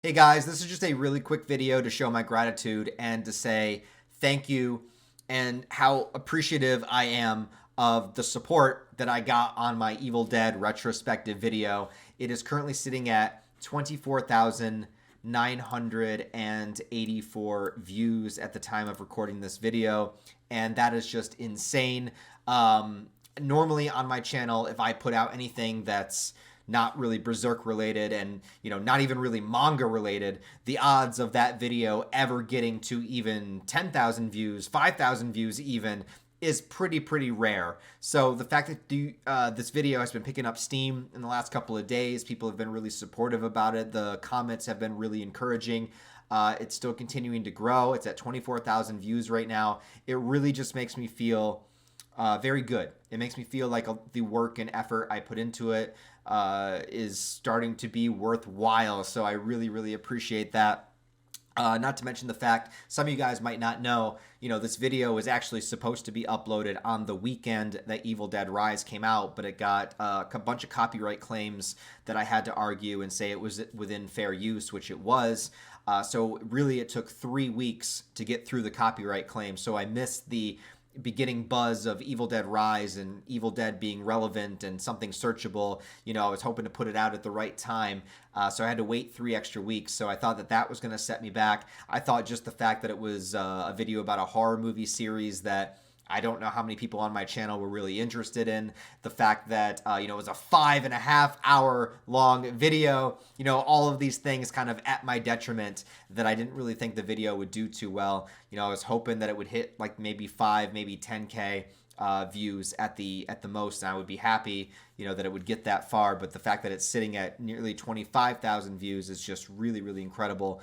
Hey guys, this is just a really quick video to show my gratitude and to say thank you and how appreciative I am of the support that I got on my Evil Dead retrospective video. It is currently sitting at 24,984 views at the time of recording this video, and that is just insane. Normally on my channel, if I put out anything that's not really Berserk related and not even really manga related, the odds of that video ever getting to even 10,000 views, 5,000 views even, is pretty rare. So the fact that this video has been picking up steam in the last couple of days, people have been really supportive about it. The comments have been really encouraging. It's still continuing to grow. It's at 24,000 views right now. It really just makes me feel very good. It makes me feel like the work and effort I put into it is starting to be worthwhile. So I really appreciate that. Not to mention the fact some of you guys might not know, this video was actually supposed to be uploaded on the weekend that Evil Dead Rise came out, but it got a bunch of copyright claims that I had to argue and say it was within fair use, which it was. So really it took 3 weeks to get through the copyright claims. So I missed the beginning buzz of Evil Dead Rise and Evil Dead being relevant and something searchable. I was hoping to put it out at the right time. So I had to wait 3 extra weeks. So I thought that was going to set me back. I thought just the fact that it was a video about a horror movie series that I don't know how many people on my channel were really interested in. The fact that, it was a 5.5 hour long video, all of these things kind of at my detriment that I didn't really think the video would do too well. I was hoping that it would hit like maybe 5, maybe 10K views at the most, and I would be happy, that it would get that far. But the fact that it's sitting at nearly 25,000 views is just really incredible.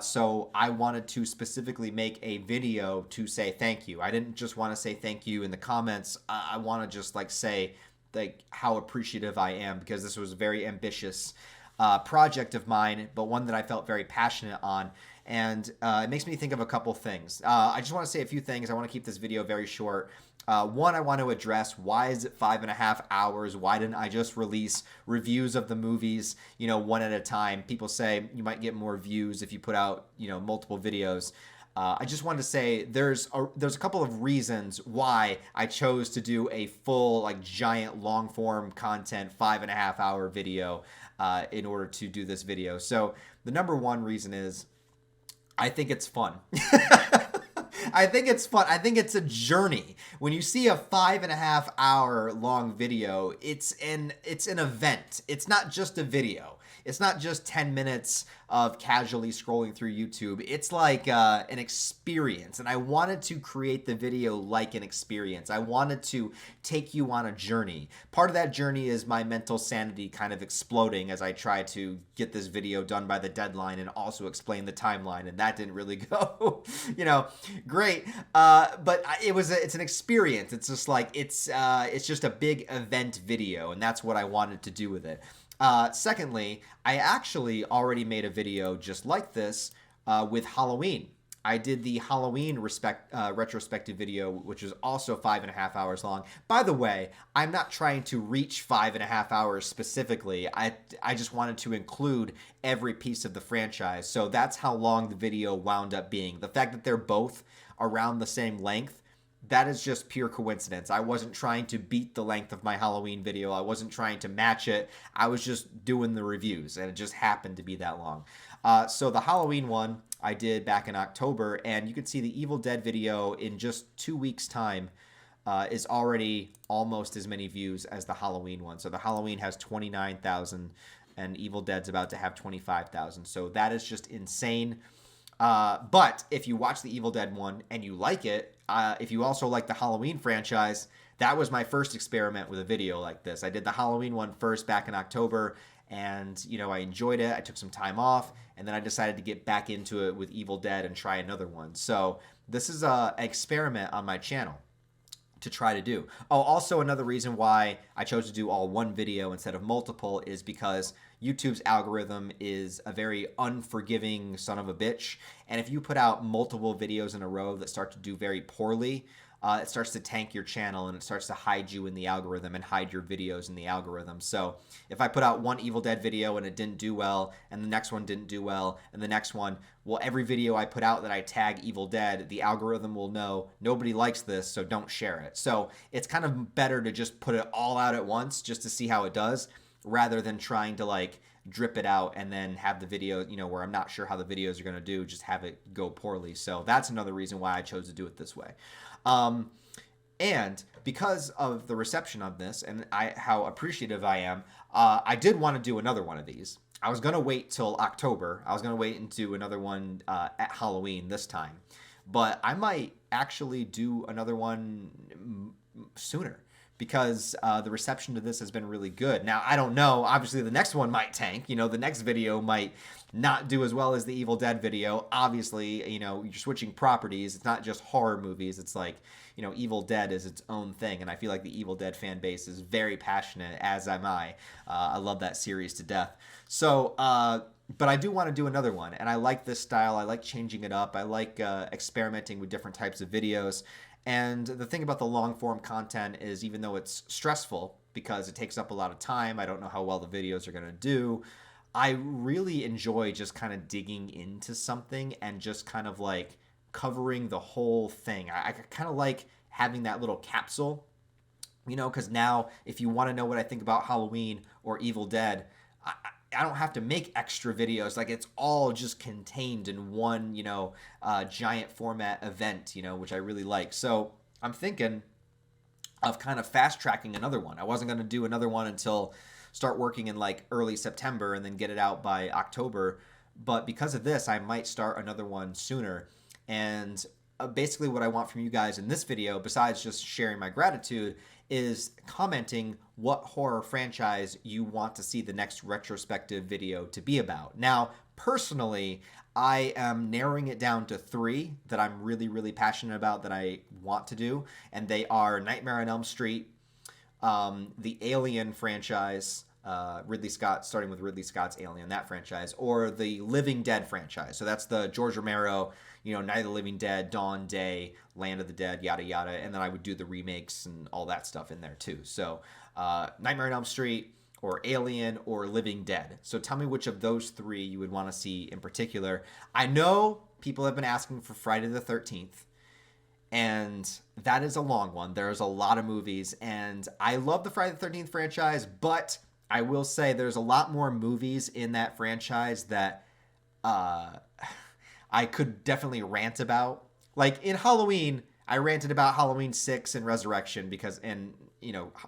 So I wanted to specifically make a video to say thank you. I didn't just want to say thank you in the comments. I want to just say how appreciative I am, because this was a very ambitious project of mine, but one that I felt very passionate on. And it makes me think of a couple things. I just want to say a few things. I want to keep this video very short. One, I want to address, why is it 5.5 hours? Why didn't I just release reviews of the movies, one at a time? People say you might get more views if you put out, multiple videos. I just wanted to say there's a couple of reasons why I chose to do a full, giant long form content 5.5 hour video in order to do this video. So the number one reason is I think it's fun. I think it's fun. I think it's a journey. When you see a 5.5 hour long video, it's an event. It's not just a video. It's not just 10 minutes of casually scrolling through YouTube. It's like an experience, and I wanted to create the video like an experience. I wanted to take you on a journey. Part of that journey is my mental sanity kind of exploding as I try to get this video done by the deadline and also explain the timeline, and that didn't really go, great. But it's an experience. It's just it's just a big event video, and that's what I wanted to do with it. Secondly, I actually already made a video just like this with Halloween. I did the Halloween retrospective video, which was also 5.5 hours long. By the way, I'm not trying to reach 5.5 hours specifically. I just wanted to include every piece of the franchise. So that's how long the video wound up being. The fact that they're both around the same length, that is just pure coincidence. I wasn't trying to beat the length of my Halloween video. I wasn't trying to match it. I was just doing the reviews, and it just happened to be that long. So the Halloween one I did back in October, and you can see the Evil Dead video in just 2 weeks' time is already almost as many views as the Halloween one. So the Halloween has 29,000, and Evil Dead's about to have 25,000. So that is just insane. But if you watch the Evil Dead one and you like it, if you also like the Halloween franchise, that was my first experiment with a video like this. I did the Halloween one first back in October, and I enjoyed it. I took some time off, and then I decided to get back into it with Evil Dead and try another one. So this is an experiment on my channel to try to do. Oh, also another reason why I chose to do all one video instead of multiple is because YouTube's algorithm is a very unforgiving son of a bitch. And if you put out multiple videos in a row that start to do very poorly, it starts to tank your channel and it starts to hide you in the algorithm and hide your videos in the algorithm. So if I put out one Evil Dead video and it didn't do well, and the next one didn't do well, and the next one, well, every video I put out that I tag Evil Dead, the algorithm will know nobody likes this, so don't share it. So it's kind of better to just put it all out at once just to see how it does, rather than trying to like drip it out and then have the video, where I'm not sure how the videos are going to do, just have it go poorly. So that's another reason why I chose to do it this way. And because of the reception of this and how appreciative I am, I did want to do another one of these. I was going to wait till October. I was going to wait and do another one at Halloween this time. But I might actually do another one sooner, because the reception to this has been really good. Now, I don't know. Obviously, the next one might tank. The next video might not do as well as the Evil Dead video. Obviously, you're switching properties. It's not just horror movies. It's like, Evil Dead is its own thing. And I feel like the Evil Dead fan base is very passionate, as am I. I love that series to death. So, but I do want to do another one. And I like this style. I like changing it up. I like experimenting with different types of videos. And the thing about the long form content is, even though it's stressful because it takes up a lot of time, I don't know how well the videos are going to do, I really enjoy just kind of digging into something and just kind of like covering the whole thing. I kind of like having that little capsule, because now if you want to know what I think about Halloween or Evil Dead, I don't have to make extra videos. Like, it's all just contained in one, giant format event, which I really like. So I'm thinking of kind of fast tracking another one. I wasn't going to do another one until start working in like early September and then get it out by October. But because of this, I might start another one sooner. And basically what I want from you guys in this video, besides just sharing my gratitude, is commenting what horror franchise you want to see the next retrospective video to be about. Now, personally, I am narrowing it down to 3 that I'm really, really passionate about that I want to do, and they are Nightmare on Elm Street, the Alien franchise, Ridley Scott, starting with Ridley Scott's Alien, that franchise, or the Living Dead franchise. So that's the George Romero, Night of the Living Dead, Dawn, Day, Land of the Dead, yada, yada. And then I would do the remakes and all that stuff in there too. So Nightmare on Elm Street, or Alien, or Living Dead. So tell me which of those 3 you would want to see in particular. I know people have been asking for Friday the 13th. And that is a long one. There's a lot of movies. And I love the Friday the 13th franchise, but I will say there's a lot more movies in that franchise that I could definitely rant about. Like in Halloween, I ranted about Halloween 6 and Resurrection and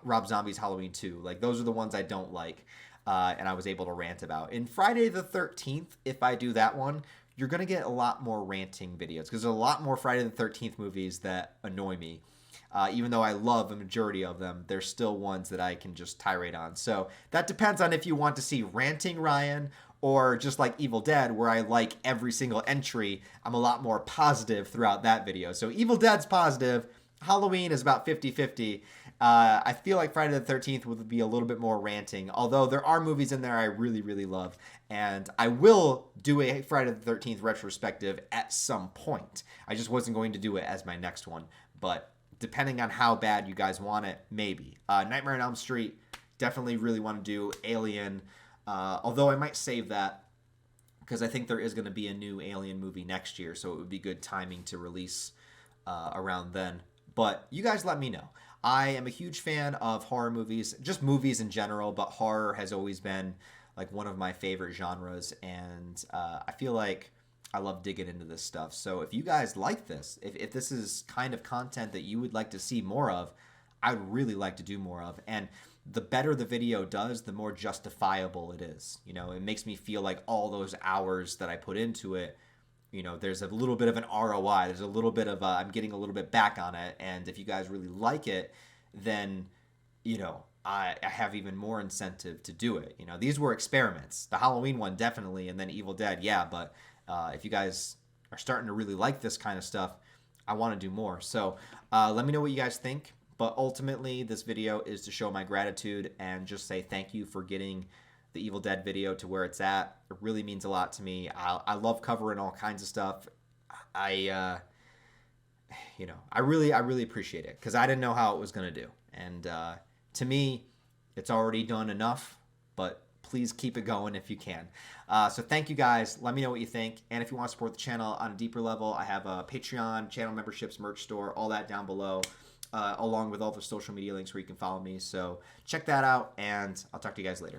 Rob Zombie's Halloween 2. Like, those are the ones I don't like, and I was able to rant about. In Friday the 13th, if I do that one, you're going to get a lot more ranting videos, because there's a lot more Friday the 13th movies that annoy me. Even though I love a majority of them, there's still ones that I can just tirade on. So that depends on if you want to see ranting Ryan, or just like Evil Dead, where I like every single entry. I'm a lot more positive throughout that video. So Evil Dead's positive. Halloween is about 50-50. I feel like Friday the 13th would be a little bit more ranting, although there are movies in there I really, really love. And I will do a Friday the 13th retrospective at some point. I just wasn't going to do it as my next one. But depending on how bad you guys want it, maybe. Nightmare on Elm Street, definitely really want to do. Alien, although I might save that, because I think there is going to be a new Alien movie next year, so it would be good timing to release around then. But you guys let me know. I am a huge fan of horror movies, just movies in general, but horror has always been like one of my favorite genres, and I feel like I love digging into this stuff. So if you guys like this, if this is kind of content that you would like to see more of, I would really like to do more of. And the better the video does, the more justifiable it is. It makes me feel like all those hours that I put into it, there's a little bit of an ROI. There's a little bit of I'm getting a little bit back on it. And if you guys really like it, then, I have even more incentive to do it. These were experiments. The Halloween one, definitely. And then Evil Dead, yeah. But if you guys are starting to really like this kind of stuff, I want to do more. So let me know what you guys think. But ultimately, this video is to show my gratitude and just say thank you for getting the Evil Dead video to where it's at. It really means a lot to me. I love covering all kinds of stuff. you know, I really appreciate it because I didn't know how it was going to do. And to me, it's already done enough, but please keep it going if you can. So thank you guys. Let me know what you think. And if you want to support the channel on a deeper level, I have a Patreon, channel memberships, merch store, all that down below, along with all the social media links where you can follow me. So check that out, and I'll talk to you guys later.